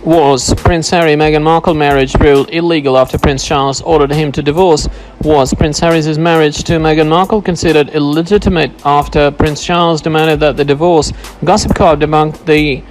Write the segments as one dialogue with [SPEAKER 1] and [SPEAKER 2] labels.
[SPEAKER 1] Was Prince Harry Meghan Markle marriage ruled illegal after Prince Charles ordered him to divorce? Was Prince Harry's marriage to Meghan Markle considered illegitimate after Prince Charles demanded that they divorce? Gossip Corp debunked the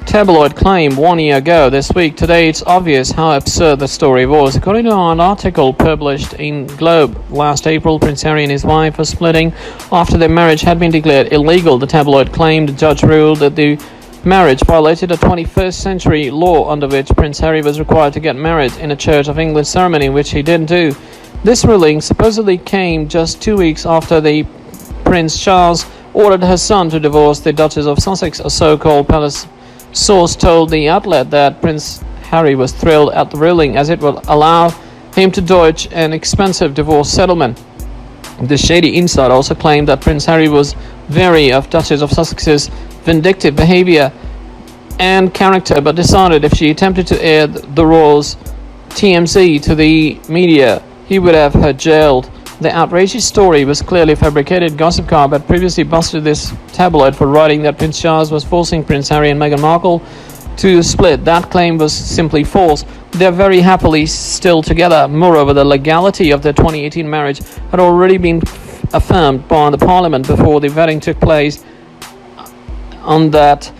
[SPEAKER 1] tabloid claim 1 year ago this week. Today it's obvious how absurd the story was. According to an article published in Globe last April, Prince Harry and his wife were splitting after their marriage had been declared illegal. The tabloid claimed the judge ruled that the marriage violated a 21st century law under which Prince Harry was required to get married in a Church of England ceremony, which he didn't do. This ruling supposedly came just 2 weeks after the Prince Charles ordered her son to divorce the Duchess of Sussex. A so-called palace source told the outlet that Prince Harry was thrilled at the ruling as it would allow him to dodge an expensive divorce settlement. The shady insider also claimed that Prince Harry was wary of Duchess of Sussex's vindictive behavior and character, but decided if she attempted to air the royals' TMZ to the media, he would have her jailed. The outrageous story was clearly fabricated. Gossip Corp had previously busted this tabloid for writing that Prince Charles was forcing Prince Harry and Meghan Markle to split. That claim was simply false. They're very happily still together. Moreover, the legality of their 2018 marriage had already been affirmed by the Parliament before the wedding took place on that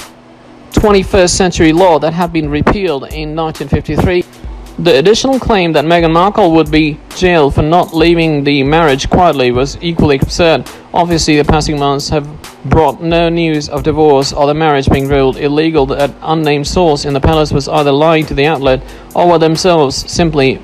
[SPEAKER 1] 21st century law that had been repealed in 1953. The additional claim that Meghan Markle would be jailed for not leaving the marriage quietly was equally absurd. Obviously, the passing months have brought no news of divorce or the marriage being ruled illegal. That unnamed source in the palace was either lying to the outlet or were themselves simply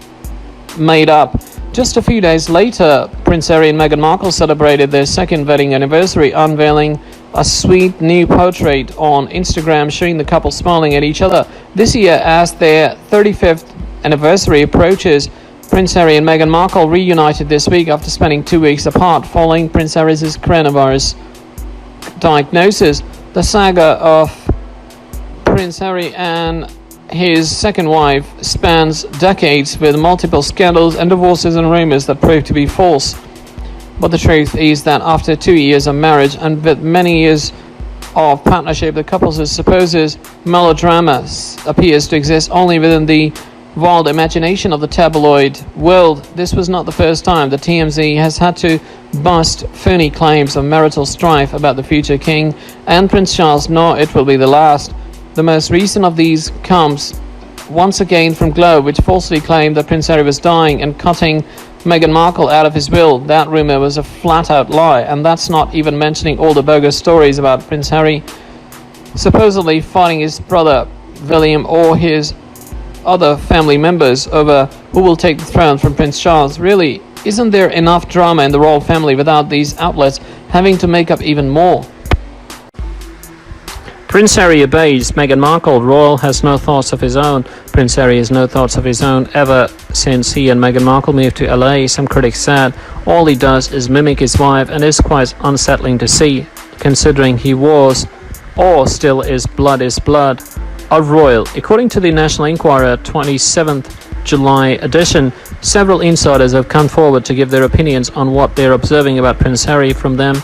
[SPEAKER 1] made up. Just a few days later, Prince Harry and Meghan Markle celebrated their second wedding anniversary, unveiling a sweet new portrait on Instagram showing the couple smiling at each other. This year, as their 35th anniversary approaches, Prince Harry and Meghan Markle reunited this week after spending 2 weeks apart following Prince Harry's coronavirus diagnosis. The saga of Prince Harry and his second wife spans decades, with multiple scandals and divorces and rumors that proved to be false. But the truth is that after 2 years of marriage and with many years of partnership, the couple's supposed melodrama appears to exist only within the wild imagination of the tabloid world. This was not the first time that TMZ has had to bust phony claims of marital strife about the future king and Prince Charles, nor it will be the last. The most recent of these comes once again from Globe, which falsely claimed that Prince Harry was dying and cutting Meghan Markle out of his will. That rumor was a flat-out lie, and that's not even mentioning all the bogus stories about Prince Harry supposedly fighting his brother William or his other family members over who will take the throne from Prince Charles. Really, isn't there enough drama in the royal family without these outlets having to make up even more? Prince Harry obeys Meghan Markle. Royal has no thoughts of his own. Prince Harry has no thoughts of his own ever since he and Meghan Markle moved to LA. Some critics said all he does is mimic his wife, and is quite unsettling to see, considering he was, or still is blood, a royal. According to the National Enquirer 27th July edition, several insiders have come forward to give their opinions on what they're observing about Prince Harry. From them,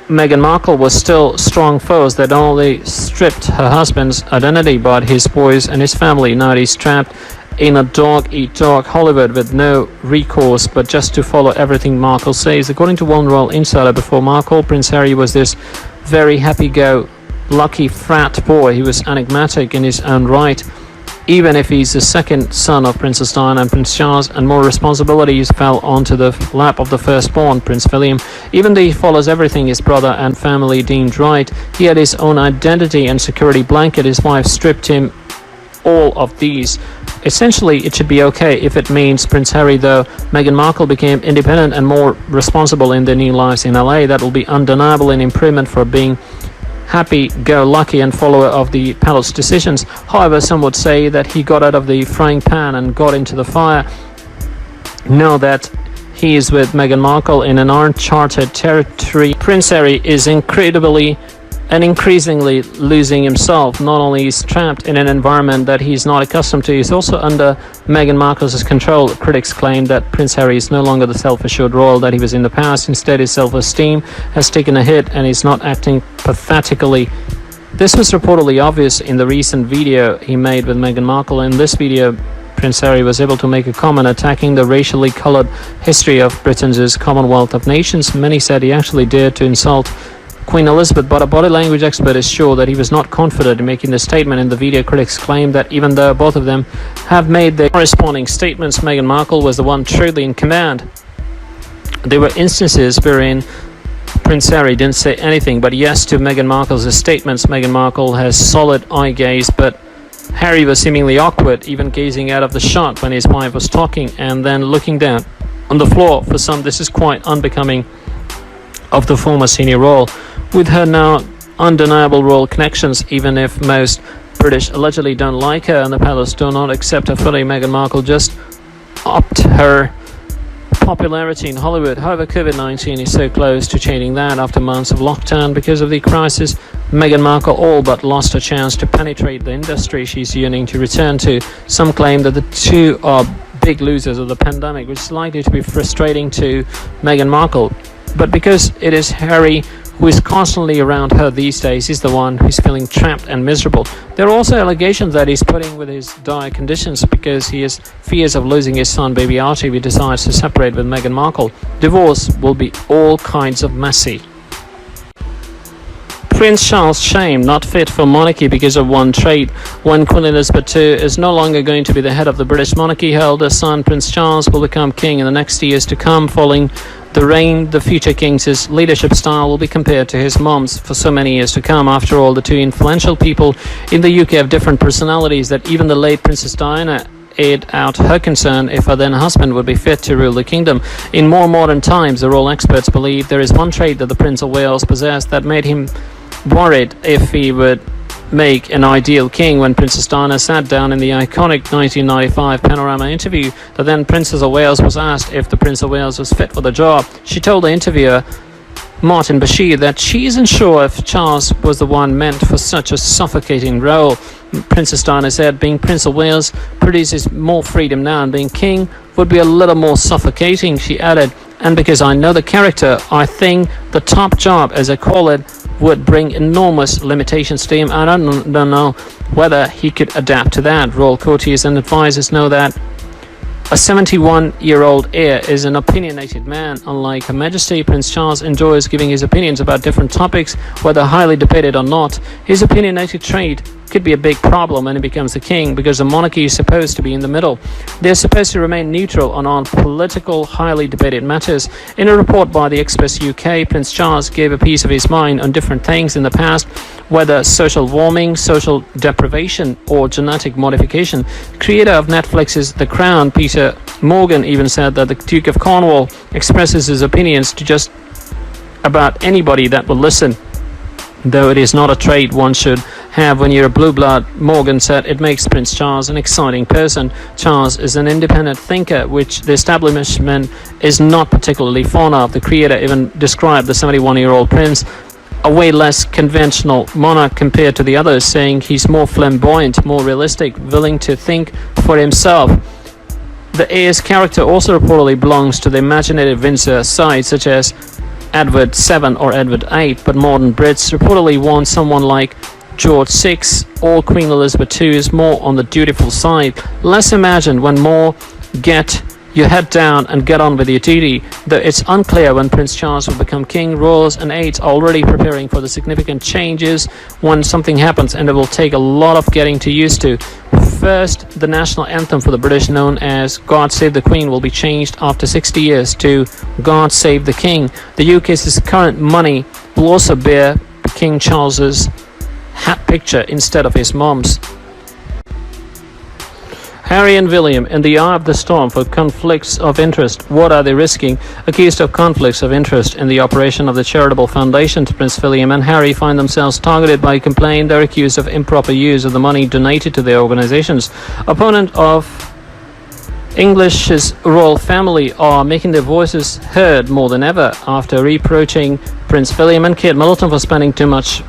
[SPEAKER 1] Meghan Markle was still strong foes that only stripped her husband's identity but his boys and his family. Now he's trapped in a dog-eat-dog Hollywood with no recourse but just to follow everything Markle says. According to one royal insider before Markle, Prince Harry was this very happy-go-lucky frat boy. He was enigmatic in his own right, even if he's the second son of Princess Diana and Prince Charles, and more responsibilities fell onto the lap of the firstborn, Prince William. Even though he follows everything his brother and family deemed right, he had his own identity and security blanket. His wife stripped him all of these. Essentially, it should be okay if it means Prince Harry, though Meghan Markle became independent and more responsible in their new lives in LA. That will be undeniable in improvement for being happy-go-lucky and follower of the palace decisions. However, some would say that he got out of the frying pan and got into the fire. Know that he is with Meghan Markle in an uncharted territory. Prince Harry is incredibly and increasingly losing himself. Not only is trapped in an environment that he's not accustomed to, he's also under Meghan Markle's control. Critics claim that Prince Harry is no longer the self-assured royal that he was in the past. Instead, his self-esteem has taken a hit and he's not acting pathetically This was reportedly obvious in the recent video he made with Meghan Markle. In this video, Prince Harry was able to make a comment attacking the racially coloured history of Britain's Commonwealth of Nations. Many said he actually dared to insult Queen Elizabeth, but a body language expert is sure that he was not confident in making the statement. In the video, critics claim that even though both of them have made their corresponding statements, Meghan Markle was the one truly in command. There were instances wherein Prince Harry didn't say anything but yes to Meghan Markle's statements. Meghan Markle has solid eye gaze, but Harry was seemingly awkward, even gazing out of the shot when his wife was talking and then looking down on the floor. For some, this is quite unbecoming of the former senior royal. With her now undeniable royal connections, even if most British allegedly don't like her and the palace do not accept her fully, Meghan Markle just upped her popularity in Hollywood. However, COVID-19 is so close to changing that. After months of lockdown because of the crisis, Meghan Markle all but lost her chance to penetrate the industry she's yearning to return to. Some claim that the two are big losers of the pandemic, which is likely to be frustrating to Meghan Markle. But because it is Harry who is constantly around her these days, he's the one who's feeling trapped and miserable. There are also allegations that he's putting with his dire conditions because he has fears of losing his son, baby Archie, if he decides to separate with Meghan Markle. Divorce will be all kinds of messy. Prince Charles' shame, not fit for monarchy because of one trait. When Queen Elizabeth II is no longer going to be the head of the British monarchy, her eldest son, Prince Charles, will become king in the next years to come. Following the reign, the future king's leadership style will be compared to his mom's for so many years to come. After all, the two influential people in the UK have different personalities that even the late Princess Diana aired out her concern if her then husband would be fit to rule the kingdom. In more modern times, the royal experts believe there is one trait that the Prince of Wales possessed that made him worried if he would make an ideal king. When Princess Diana sat down in the iconic 1995 Panorama interview, the then Princess of Wales was asked if the Prince of Wales was fit for the job. She told the interviewer, Martin Bashir, that she isn't sure if Charles was the one meant for such a suffocating role. Princess Diana said, being Prince of Wales produces more freedom now, and being king would be a little more suffocating. She added, and because I know the character, I think the top job, as I call it, would bring enormous limitations to him. I don't know whether he could adapt to that. Royal courtiers and advisors know that a 71-year-old heir is an opinionated man. Unlike Her Majesty, Prince Charles enjoys giving his opinions about different topics, whether highly debated or not. His opinionated trait could be a big problem when he becomes the king, because the monarchy is supposed to be in the middle. They're supposed to remain neutral on political, highly debated matters. In a report by the Express UK, Prince Charles gave a piece of his mind on different things in the past, whether social warming, social deprivation, or genetic modification. Creator of Netflix's The Crown, Peter Morgan, even said that the Duke of Cornwall expresses his opinions to just about anybody that will listen, though it is not a trait one should have when you're a blue blood. Morgan said it makes Prince Charles an exciting person. Charles is an independent thinker, which the establishment is not particularly fond of. The creator even described the 71-year-old prince a way less conventional monarch compared to the others, saying he's more flamboyant, more realistic, willing to think for himself. The heir's character also reportedly belongs to the imaginative Windsor side, such as Edward VII or Edward VIII, but modern Brits reportedly want someone like George VI or Queen Elizabeth II is more on the dutiful side. Less imagined when more get your head down and get on with your duty. Though it's unclear when Prince Charles will become king, royals and aides are already preparing for the significant changes when something happens, and it will take a lot of getting to used to. First, the national anthem for the British, known as God Save the Queen, will be changed after 60 years to God Save the King. The UK's current money will also bear King Charles's hat picture instead of his mom's. Harry and William in the eye of the storm for conflicts of interest. What are they risking? Accused of conflicts of interest in the operation of the charitable foundation to Prince William and Harry find themselves targeted by a complaint. They're accused of improper use of the money donated to their organizations. Opponent of English's royal family are making their voices heard more than ever after reproaching Prince William and Kate Middleton for spending too much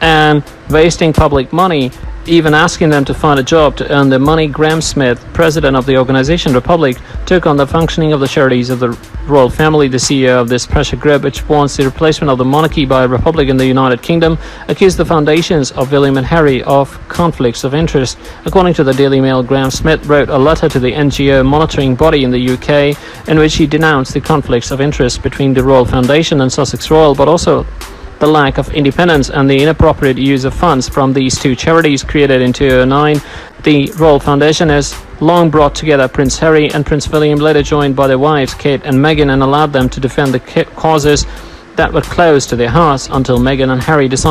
[SPEAKER 1] and wasting public money even asking them to find a job to earn their money. Graham Smith, president of the organization Republic, took on the functioning of the charities of the royal family. The CEO of this pressure group, which wants the replacement of the monarchy by a republic in the United Kingdom, accused the foundations of William and Harry of conflicts of interest. According to the Daily Mail, Graham Smith wrote a letter to the NGO monitoring body in the UK in which he denounced the conflicts of interest between the Royal Foundation and Sussex Royal, but also the lack of independence and the inappropriate use of funds from these two charities created in 2009. The Royal Foundation has long brought together Prince Harry and Prince William, later joined by their wives Kate and Meghan, and allowed them to defend the causes that were close to their hearts until Meghan and Harry decided